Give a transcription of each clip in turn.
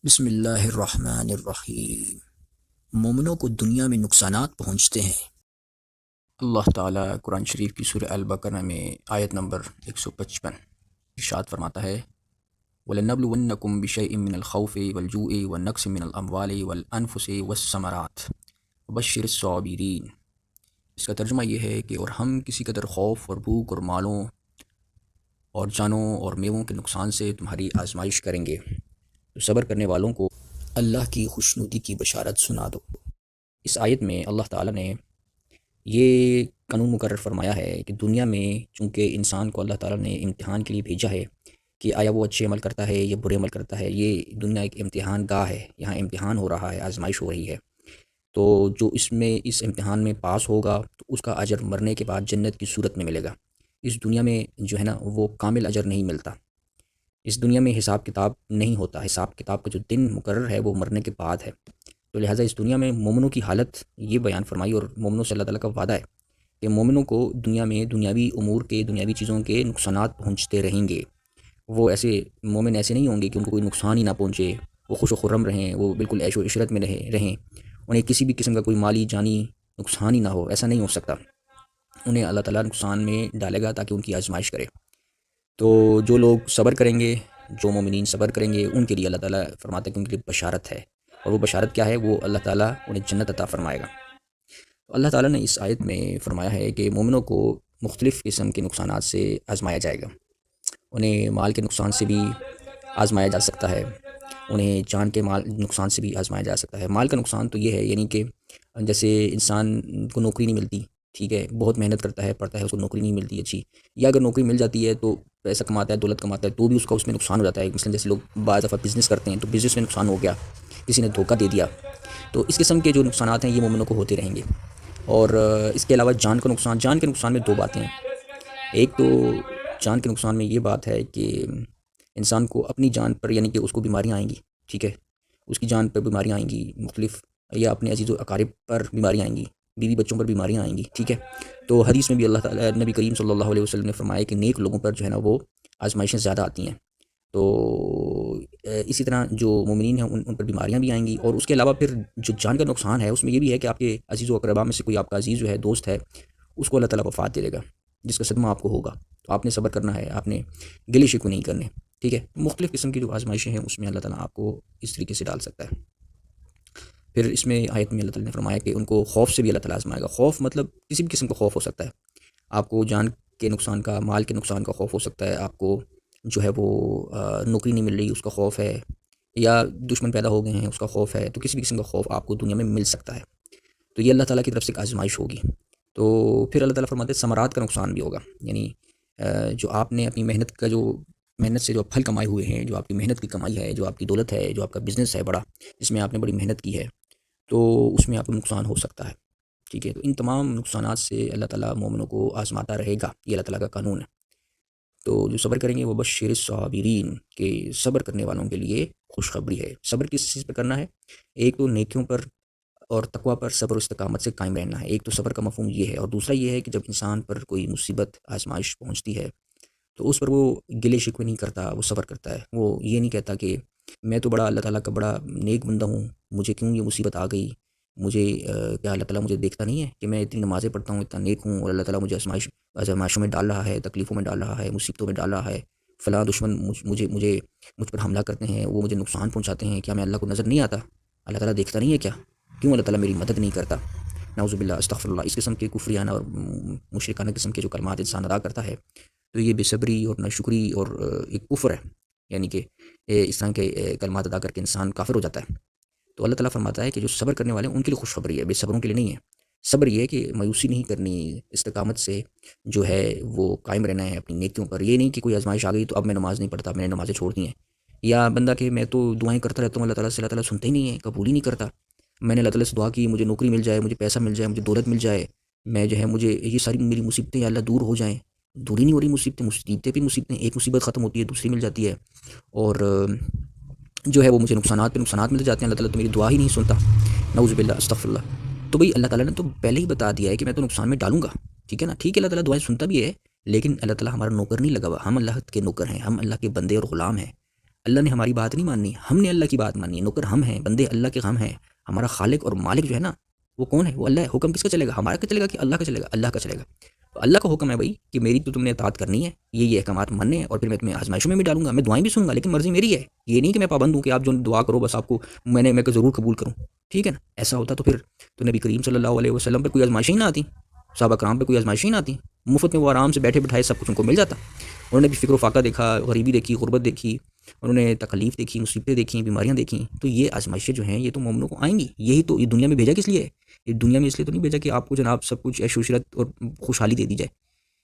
بسم اللہ الرحمن الرحیم۔ مومنوں کو دنیا میں نقصانات پہنچتے ہیں۔ اللہ تعالیٰ قرآن شریف کی سورہ البقرہ میں آیت نمبر 155 ارشاد فرماتا ہے وَلَنَبْلُوَنَّكُمْ بِشَيْءٍ مِّنَ الْخَوْفِ وَالْجُوعِ وَالنَّقْصِ مِّنَ الْأَمْوَالِ وَالْأَنفُسِ وَالثَّمَرَاتِ وَبَشِّرِ الصَّابِرِينَ۔ اس کا ترجمہ یہ ہے کہ اور ہم کسی قدر خوف اور بھوک اور مالوں اور جانوں اور میووں کے نقصان سے تمہاری آزمائش کریں گے، تو صبر کرنے والوں کو اللہ کی خوشنودی کی بشارت سنا دو۔ اس آیت میں اللہ تعالیٰ نے یہ قانون مقرر فرمایا ہے کہ دنیا میں چونکہ انسان کو اللہ تعالیٰ نے امتحان کے لیے بھیجا ہے کہ آیا وہ اچھے عمل کرتا ہے یا برے عمل کرتا ہے، یہ دنیا ایک امتحان گاہ ہے، یہاں امتحان ہو رہا ہے، آزمائش ہو رہی ہے۔ تو جو اس امتحان میں پاس ہوگا تو اس کا اجر مرنے کے بعد جنت کی صورت میں ملے گا۔ اس دنیا میں جو ہے نا وہ کامل اجر نہیں ملتا۔ اس دنیا میں حساب کتاب نہیں ہوتا، حساب کتاب کا جو دن مقرر ہے وہ مرنے کے بعد ہے۔ تو لہٰذا اس دنیا میں مومنوں کی حالت یہ بیان فرمائی، اور مومنوں سے اللہ تعالیٰ کا وعدہ ہے کہ مومنوں کو دنیا میں دنیاوی امور کے، دنیاوی چیزوں کے نقصانات پہنچتے رہیں گے۔ وہ مومن ایسے نہیں ہوں گے کہ ان کو کوئی نقصان ہی نہ پہنچے، وہ خوش و خرم رہیں، وہ بالکل عیش و عشرت میں رہیں، انہیں کسی بھی قسم کا کوئی مالی جانی نقصان ہی نہ ہو، ایسا نہیں ہو سکتا۔ انہیں اللہ تعالیٰ نقصان میں ڈالے گا تاکہ ان کی آزمائش کرے۔ تو جو لوگ صبر کریں گے، جو مومنین صبر کریں گے، ان کے لیے اللہ تعالیٰ فرماتا ہے کہ ان کے لیے بشارت ہے، اور وہ بشارت کیا ہے؟ وہ اللہ تعالیٰ انہیں جنت عطا فرمائے گا۔ اللہ تعالیٰ نے اس آیت میں فرمایا ہے کہ مومنوں کو مختلف قسم کے نقصانات سے آزمایا جائے گا۔ انہیں مال کے نقصان سے بھی آزمایا جا سکتا ہے، انہیں جان کے نقصان سے بھی آزمایا جا سکتا ہے۔ مال کا نقصان تو یہ ہے، یعنی کہ جیسے انسان کو نوکری نہیں ملتی، ٹھیک ہے، بہت محنت کرتا ہے، پڑھتا ہے، اس کو نوکری نہیں ملتی اچھی، یا اگر نوکری مل جاتی ہے تو پیسہ کماتا ہے، دولت کماتا ہے، تو بھی اس میں نقصان ہو جاتا ہے۔ مثلا جیسے لوگ بعض دفعہ بزنس کرتے ہیں تو بزنس میں نقصان ہو گیا، کسی نے دھوکہ دے دیا، تو اس قسم کے جو نقصانات ہیں یہ مومنوں کو ہوتے رہیں گے۔ اور اس کے علاوہ جان کے نقصان میں دو باتیں ہیں۔ ایک تو جان کے نقصان میں یہ بات ہے کہ انسان کو اپنی جان پر، یعنی کہ اس کو بیماریاں آئیں گی، ٹھیک ہے، اس کی جان پر بیماریاں آئیں گی مختلف، یا اپنے عزیز و اقارب پر بیماریاں آئیں گی، بیوی بچوں پر بیماریاں آئیں گی، ٹھیک ہے۔ تو حدیث میں بھی اللہ تعالیٰ، نبی کریم صلی اللہ علیہ وسلم نے فرمایا کہ نیک لوگوں پر جو ہے نا وہ آزمائشیں زیادہ آتی ہیں۔ تو اسی طرح جو مومنین ہیں ان پر بیماریاں بھی آئیں گی، اور اس کے علاوہ پھر جو جان کا نقصان ہے اس میں یہ بھی ہے کہ آپ کے عزیز و اقربا میں سے کوئی آپ کا عزیز جو ہے، دوست ہے، اس کو اللہ تعالیٰ وفات دے گا، جس کا صدمہ آپ کو ہوگا۔ تو آپ نے صبر کرنا ہے، آپ نے گلے شکوے نہیں کرنے، ٹھیک ہے۔ مختلف قسم کی جو آزمائشیں ہیں اس میں اللہ تعالیٰ آپ کو اس طریقے سے ڈال سکتا ہے۔ پھر اس میں آیت میں اللہ تعالیٰ نے فرمایا کہ ان کو خوف سے بھی اللہ تعالیٰ آزمائے گا۔ خوف مطلب کسی بھی قسم کا خوف ہو سکتا ہے، آپ کو جان کے نقصان کا، مال کے نقصان کا خوف ہو سکتا ہے، آپ کو جو ہے وہ نوکری نہیں مل رہی اس کا خوف ہے، یا دشمن پیدا ہو گئے ہیں اس کا خوف ہے۔ تو کسی بھی قسم کا خوف آپ کو دنیا میں مل سکتا ہے، تو یہ اللہ تعالیٰ کی طرف سے ایک آزمائش ہوگی۔ تو پھر اللہ تعالیٰ فرماتے ہیں ثمرات کا نقصان بھی ہوگا، یعنی جو آپ نے اپنی محنت سے جو پھل کمائے ہوئے ہیں، جو آپ کی محنت کی کمائی ہے، جو آپ کی دولت ہے، جو آپ کا بزنس ہے بڑا، جس میں آپ نے بڑی محنت کی ہے، تو اس میں آپ کو نقصان ہو سکتا ہے، ٹھیک ہے۔ تو ان تمام نقصانات سے اللہ تعالیٰ مومنوں کو آزماتا رہے گا، یہ اللہ تعالیٰ کا قانون ہے۔ تو جو صبر کریں گے وہ بشر الصابرین، کہ صبر کرنے والوں کے لیے خوشخبری ہے۔ صبر کس چیز پہ کرنا ہے؟ ایک تو نیکیوں پر اور تقوی پر صبر و استقامت سے قائم رہنا ہے، ایک تو صبر کا مفہوم یہ ہے، اور دوسرا یہ ہے کہ جب انسان پر کوئی مصیبت، آزمائش پہنچتی ہے تو اس پر وہ گلے شکوے نہیں کرتا، وہ صبر کرتا ہے۔ وہ یہ نہیں کہتا کہ میں تو بڑا اللہ تعالیٰ کا بڑا نیک بندہ ہوں، مجھے کیوں یہ مصیبت آ گئی، مجھے کیا اللہ تعالیٰ مجھے دیکھتا نہیں ہے کہ میں اتنی نمازیں پڑھتا ہوں، اتنا نیک ہوں، اور اللہ تعالیٰ مجھے آزمائشوں میں ڈال رہا ہے، تکلیفوں میں ڈال رہا ہے، مصیبتوں میں ڈال رہا ہے، فلاں دشمن مجھ پر حملہ کرتے ہیں، وہ مجھے نقصان پہنچاتے ہیں، کیا میں اللہ کو نظر نہیں آتا؟ اللہ تعالیٰ دیکھتا نہیں ہے کیا؟ کیوں اللہ تعالیٰ میری مدد نہیں کرتا؟ نعوذ باللہ، استغفر اللہ۔ اس قسم کے کفریانہ اور مشرکانہ قسم کے جو کلمات انسان ادا کرتا ہے تو یہ بے صبری اور ناشکری اور ایک کفر ہے، یعنی کہ اس طرح کے کلمات ادا کر کے انسان کافر ہو جاتا ہے۔ تو اللہ تعالیٰ فرماتا ہے کہ جو صبر کرنے والے ہیں ان کے لیے خوشخبری ہے، بے صبروں کے لیے نہیں ہے۔ صبر یہ ہے کہ مایوسی نہیں کرنی، استقامت سے جو ہے وہ قائم رہنا ہے اپنی نیکیوں پر۔ یہ نہیں کہ کوئی آزمائش آ گئی تو اب میں نماز نہیں پڑھتا، میں نے نمازیں چھوڑ دی ہیں، یا بندہ کہ میں تو دعائیں کرتا رہتا ہوں اللہ تعالیٰ سے، اللہ تعالیٰ سنتے ہی نہیں ہے، قبول ہی نہیں کرتا۔ میں نے اللہ تعالیٰ سے دعا کی مجھے نوکری مل جائے، مجھے پیسہ مل جائے، مجھے دولت مل جائے، میں جو ہے مجھے یہ ساری میری مصیبتیں اللہ دور ہو جائیں، دور ہی نہیں ہو رہی مصیبتیں پہ مصیبتیں، ایک مصیبت ختم ہوتی ہے دوسری مل جاتی ہے، اور جو ہے وہ مجھے نقصانات پہ نقصانات مل جاتے ہیں، اللہ تعالیٰ تو میری دعا ہی نہیں سنتا، نعوذ باللہ، استغفر اللہ۔ تو بھئی اللہ تعالیٰ نے تو پہلے ہی بتا دیا ہے کہ میں تو نقصان میں ڈالوں گا، ٹھیک ہے نا، ٹھیک ہے، اللہ تعالیٰ دعائیں سنتا بھی ہے، لیکن اللہ تعالیٰ ہمارا نوکر نہیں لگا ہوا، ہم اللہ کے نوکر ہیں، ہم اللہ کے بندے اور غلام ہیں۔ اللہ نے ہماری بات نہیں ماننی، ہم نے اللہ کی بات ماننی ہے، نوکر ہم ہیں، بندے اللہ کے ہم ہیں۔ ہمارا خالق اور مالک جو ہے نا وہ کون ہے؟ وہ اللہ ہے۔ حکم کس کا چلے گا؟ ہمارا کا چلے گا کہ اللہ کا چلے گا؟ اللہ کا چلے گا۔ تو اللہ کا حکم ہے بھائی کہ میری تو تم نے اطاعت کرنی ہے، یہ احکامات ماننے ہیں، اور پھر میں تمہیں آزمائشوں میں بھی ڈالوں گا، میں دعائیں بھی سنوں گا، لیکن مرضی میری ہے۔ یہ نہیں کہ میں پابند ہوں کہ آپ جو دعا کرو بس آپ کو میں ضرور قبول کروں، ٹھیک ہے نا؟ ایسا ہوتا تو پھر تو نبی کریم صلی اللہ علیہ وسلم پہ کوئی آزمائشیں ہی نہ آتی، صحابہ کرام پہ کوئی آزمائشیں ہی نہ آتی، مفت میں وہ آرام سے بیٹھے بٹھائے سب کچھ ان کو مل جاتا۔ انہوں نے بھی فکر و فاقہ دیکھا، غریبی دیکھی، غربت دیکھی، انہوں نے تکلیف دیکھی، مصیبتیں دیکھیں، بیماریاں دیکھیں۔ تو یہ آزمائشیں جو ہیں یہ تو مومنوں کو آئیں گی، یہی تو یہ دنیا میں بھیجا کس لیے ہے؟ یہ دنیا میں اس لیے تو نہیں بھیجا کہ آپ کو جناب سب کچھ عیش و عشرت اور خوشحالی دے دی جائے،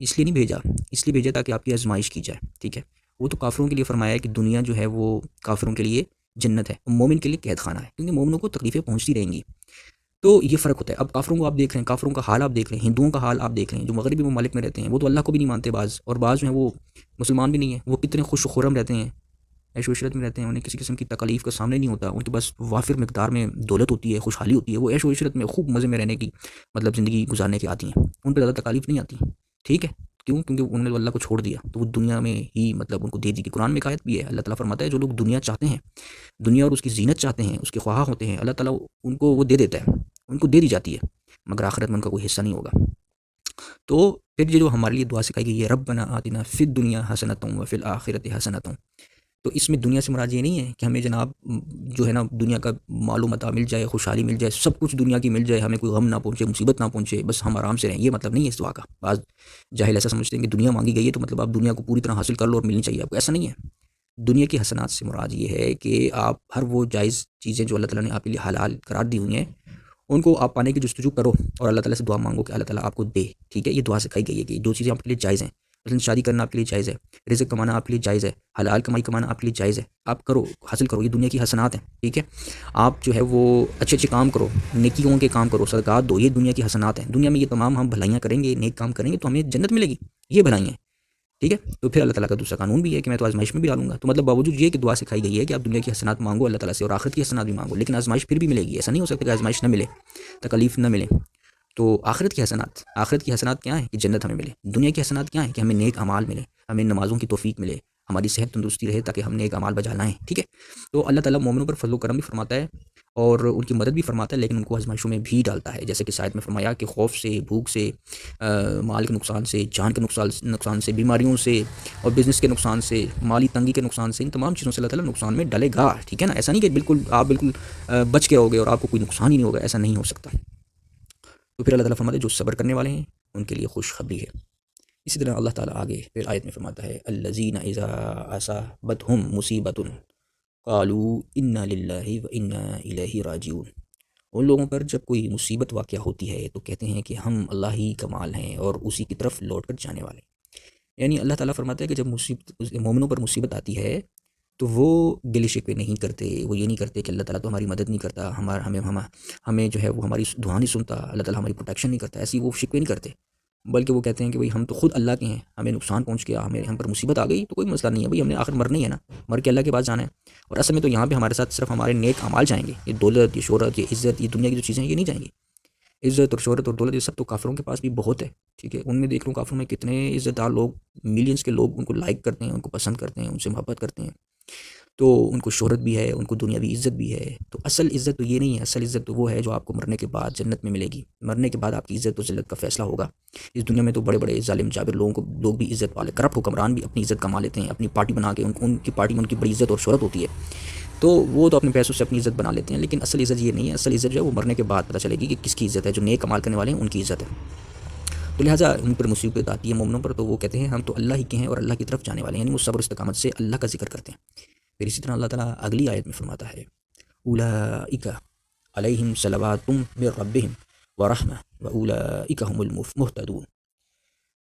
اس لیے نہیں بھیجا، اس لیے بھیجا تاکہ آپ کی آزمائش کی جائے، ٹھیک ہے؟ وہ تو کافروں کے لیے فرمایا ہے کہ دنیا جو ہے وہ کافروں کے لیے جنت ہے، مومن کے لیے قید خانہ ہے، کیونکہ مومنوں کو تکلیفیں پہنچتی رہیں گی۔ تو یہ فرق ہوتا ہے۔ اب کافروں کو آپ دیکھ رہے ہیں، کافروں کا حال آپ دیکھ رہے ہیں، ہندوؤں کا حال آپ دیکھ رہے ہیں جو مغربی ممالک میں رہتے ہیں، وہ تو اللہ کو بھی نہیں مانتے بعض، اور بعض جو ہیں وہ مسلمان بھی نہیں ہیں، وہ کتنے خوش و خرم رہتے ہیں، عیش و عشرت میں رہتے ہیں، انہیں کسی قسم کی تکلیف کا سامنے نہیں ہوتا، ان کے پاس وافر مقدار میں دولت ہوتی ہے، خوشحالی ہوتی ہے، وہ عیش و عشرت میں خوب مزے میں رہنے کی مطلب زندگی گزارنے کی آتی ہیں، ان پہ زیادہ تکلیف نہیں آتی، ٹھیک ہے؟ کیوں؟ کیونکہ انہوں نے اللہ کو چھوڑ دیا، تو وہ دنیا میں ہی مطلب ان کو دے دی کہ قرآن میں ایک آیت بھی ہے، اللہ تعالیٰ فرماتا ہے جو لوگ دنیا چاہتے ہیں، دنیا اور اس کی زینت چاہتے ہیں، اس کے خواہاں ہوتے ہیں، اللہ تعالیٰ ان کو وہ دے دیتا ہے، ان کو دے دی جاتی ہے، مگر آخرت میں ان کا کوئی حصہ نہیں ہوگا۔ تو پھر یہ جو ہمارے لیے دعا سکھائی گئی ہے، ربنا آتنا فی الدنیا حسنۃ وفی الآخرۃ حسنۃ، تو اس میں دنیا سے مراد یہ نہیں ہے کہ ہمیں جناب جو ہے نا دنیا کا مال و متاع مل جائے، خوشحالی مل جائے، سب کچھ دنیا کی مل جائے، ہمیں کوئی غم نہ پہنچے، مصیبت نہ پہنچے، بس ہم آرام سے رہیں، یہ مطلب نہیں ہے اس دعا کا۔ بعض جاہل ایسا سمجھتے ہیں کہ دنیا مانگی گئی ہے تو مطلب آپ دنیا کو پوری طرح حاصل کر لو اور ملنی چاہیے آپ کو، ایسا نہیں ہے۔ دنیا کی حسنات سے مراد یہ ہے کہ آپ ہر وہ جائز چیزیں جو اللہ تعالیٰ نے آپ کے لیے حلال قرار دی ہوئی ہیں ان کو آپ پانے کی جستجو کرو، اور اللہ تعالیٰ سے دعا مانگو کہ اللہ تعالیٰ آپ کو دے، ٹھیک ہے؟ یہ دعا سکھائی گئی ہے کہ جو چیزیں آپ کے لیے جائز ہیں، مثلاً شادی کرنا آپ کے لیے جائز ہے، رزق کمانا آپ کے لیے جائز ہے، حلال کمائی کمانا آپ کے لیے جائز ہے، آپ کرو، حاصل کرو، یہ دنیا کی حسنات ہیں، ٹھیک ہے؟ آپ جو ہے وہ اچھے اچھے کام کرو، نیکیوں کے کام کرو، صدقات دو، یہ دنیا کی حسنات ہیں۔ دنیا میں یہ تمام ہم بھلائیاں کریں گے، نیک کام کریں گے تو ہمیں جنت ملے گی، یہ بھلائیاں ہیں، ٹھیک ہے؟ تو پھر اللہ تعالیٰ کا دوسرا قانون بھی ہے کہ میں تو آزمائش میں بھی ڈالوں گا، تو مطلب باوجود یہ کہ دعا سکھائی گئی ہے کہ آپ دنیا کی حسنات مانگو اللہ تعالیٰ سے اور آخرت کی حسنات بھی مانگو، لیکن آزمائش پھر بھی ملے گی، ایسا نہیں ہو سکتا کہ آزمائش نہ ملے، تکلیف نہ ملے۔ تو آخرت کی حسنات کیا ہیں کہ جنت ہمیں ملے، دنیا کی حسنات کیا ہیں کہ ہمیں نیک اعمال ملے، ہمیں نمازوں کی توفیق ملے، ہماری صحت تندرستی رہے تاکہ ہم نیک اعمال بجا لائیں، ٹھیک ہے؟ تو اللہ تعالیٰ مومنوں پر فضل و کرم بھی فرماتا ہے اور ان کی مدد بھی فرماتا ہے، لیکن ان کو آزمائشوں میں بھی ڈالتا ہے، جیسے کہ آیت میں فرمایا کہ خوف سے، بھوک سے، مال کے نقصان سے، جان کے نقصان سے، بیماریوں سے اور بزنس کے نقصان سے، مالی تنگی کے نقصان سے، ان تمام چیزوں سے اللہ تعالیٰ نقصان میں ڈالے گا، ٹھیک ہے نا؟ ایسا نہیں کہ آپ بالکل بچ کے رہو گے اور آپ کو کوئی نقصان ہی نہیں ہوگا، ایسا نہیں ہو سکتا۔ تو پھر اللہ تعالیٰ فرماتا ہے جو صبر کرنے والے ہیں ان کے لیے خوشخبری ہے۔ اسی طرح اللہ تعالیٰ آگے پھر آیت میں فرماتا ہے الذین اذا اصابتہم مصیبۃ قالوا انا للہ وانا الیہ راجعون، ان لوگوں پر جب کوئی مصیبت واقع ہوتی ہے تو کہتے ہیں کہ ہم اللہ ہی کا مال ہیں اور اسی کی طرف لوٹ کر جانے والے ہیں۔ یعنی اللہ تعالیٰ فرماتا ہے کہ جب مومنوں پر مصیبت آتی ہے تو وہ گلے شکوے نہیں کرتے، وہ یہ نہیں کرتے کہ اللہ تعالیٰ تو ہماری مدد نہیں کرتا، ہمیں جو ہے وہ ہماری دعا نہیں سنتا، اللہ تعالیٰ ہماری پروٹیکشن نہیں کرتا، ایسی وہ شکوے نہیں کرتے، بلکہ وہ کہتے ہیں کہ بھئی ہم تو خود اللہ کے ہیں، ہمیں نقصان پہنچ گیا، ہم پر مصیبت آ گئی تو کوئی مسئلہ نہیں ہے، بھئی ہم نے آخر مرنا ہی ہے نا، مر کے اللہ کے پاس جانا ہے، اور اصل میں تو یہاں پہ ہمارے ساتھ صرف ہمارے نیک اعمال جائیں گے، یہ دولت، یہ شہرت، یہ عزت، یہ دنیا کی جو چیزیں ہیں یہ نہیں جائیں گی، عزت اور شہرت اور دولت یہ سب تو کافروں کے پاس بھی بہت ہے، ٹھیک ہے؟ ان میں دیکھ لوں کافروں میں کتنے عزت دار لوگ، ملینز کے لوگ ان کو لائک کرتے ہیں، ان کو پسند کرتے ہیں، ان سے محبت کرتے ہیں، تو ان کو شہرت بھی ہے، ان کو دنیاوی عزت بھی ہے، تو اصل عزت تو یہ نہیں ہے، اصل عزت تو وہ ہے جو آپ کو مرنے کے بعد جنت میں ملے گی، مرنے کے بعد آپ کی عزت و ذلت کا فیصلہ ہوگا۔ اس دنیا میں تو بڑے بڑے ظالم جابر لوگ بھی عزت والے، کرپٹ حکمران بھی اپنی عزت کما لیتے ہیں، اپنی پارٹی بنا کے ان کی پارٹی میں ان کی بڑی عزت اور شہرت ہوتی ہے، تو وہ تو اپنے پیسوں سے اپنی عزت بنا لیتے ہیں، لیکن اصل عزت یہ نہیں ہے، اصل عزت جو ہے وہ مرنے کے بعد پتہ چلے گی کہ کس کی عزت ہے، جو نیک کمال کرنے والے ہیں ان کی عزت ہے۔ تو لہٰذا ان پر مصیبت آتی ہے مومنوں پر تو وہ کہتے ہیں ہم تو اللہ ہی کے ہیں اور اللہ کی طرف جانے والے ہیں، یعنی وہ صبر استقامت سے اللہ کا ذکر کرتے ہیں۔ پھر اسی طرح اللہ تعالیٰ اگلی آیت میں فرماتا ہے اولئک علیہم صلوات من ربہم ورحمہ واولئک هم المہتدون،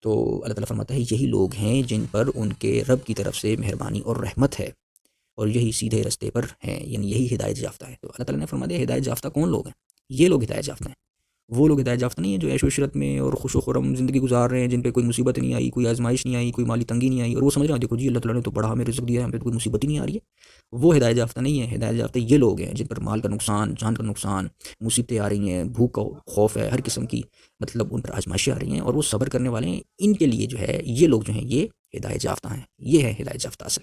تو اللہ تعالیٰ فرماتا ہے یہی لوگ ہیں جن پر ان کے رب کی طرف سے مہربانی اور رحمت ہے اور یہی سیدھے رستے پر ہیں، یعنی یہی ہدایت یافتہ ہے۔ تو اللہ تعالیٰ نے فرما دیا ہدایت یافتہ کون لوگ ہیں؟ یہ لوگ ہدایت یافتہ ہیں، وہ لوگ ہدایت یافتہ نہیں ہیں جو عیش و عشرت میں اور خوش و خرم زندگی گزار رہے ہیں، جن پہ کوئی مصیبت نہیں آئی، کوئی آزمائش نہیں آئی، کوئی مالی تنگی نہیں آئی، اور وہ سمجھ رہے ہیں دیکھو جی اللہ تعالیٰ نے تو بڑا ہمیں رزق دیا ہے، ہم پہ کوئی مصیبت ہی نہیں آ رہی ہے۔ وہ ہدایت یافتہ نہیں ہے، ہدایت یافتہ یہ لوگ ہیں جن پر مال کا نقصان، جان کا نقصان، مصیبتیں آ رہی ہیں، بھوک کا خوف ہے، ہر قسم کی مطلب ان پر آزمائشیں آ رہی ہیں اور وہ صبر کرنے والے ہیں، ان کے لیے جو ہے یہ لوگ جو ہیں یہ ہدایت یافتہ ہیں، یہ ہے ہدایت یافتہ اصل۔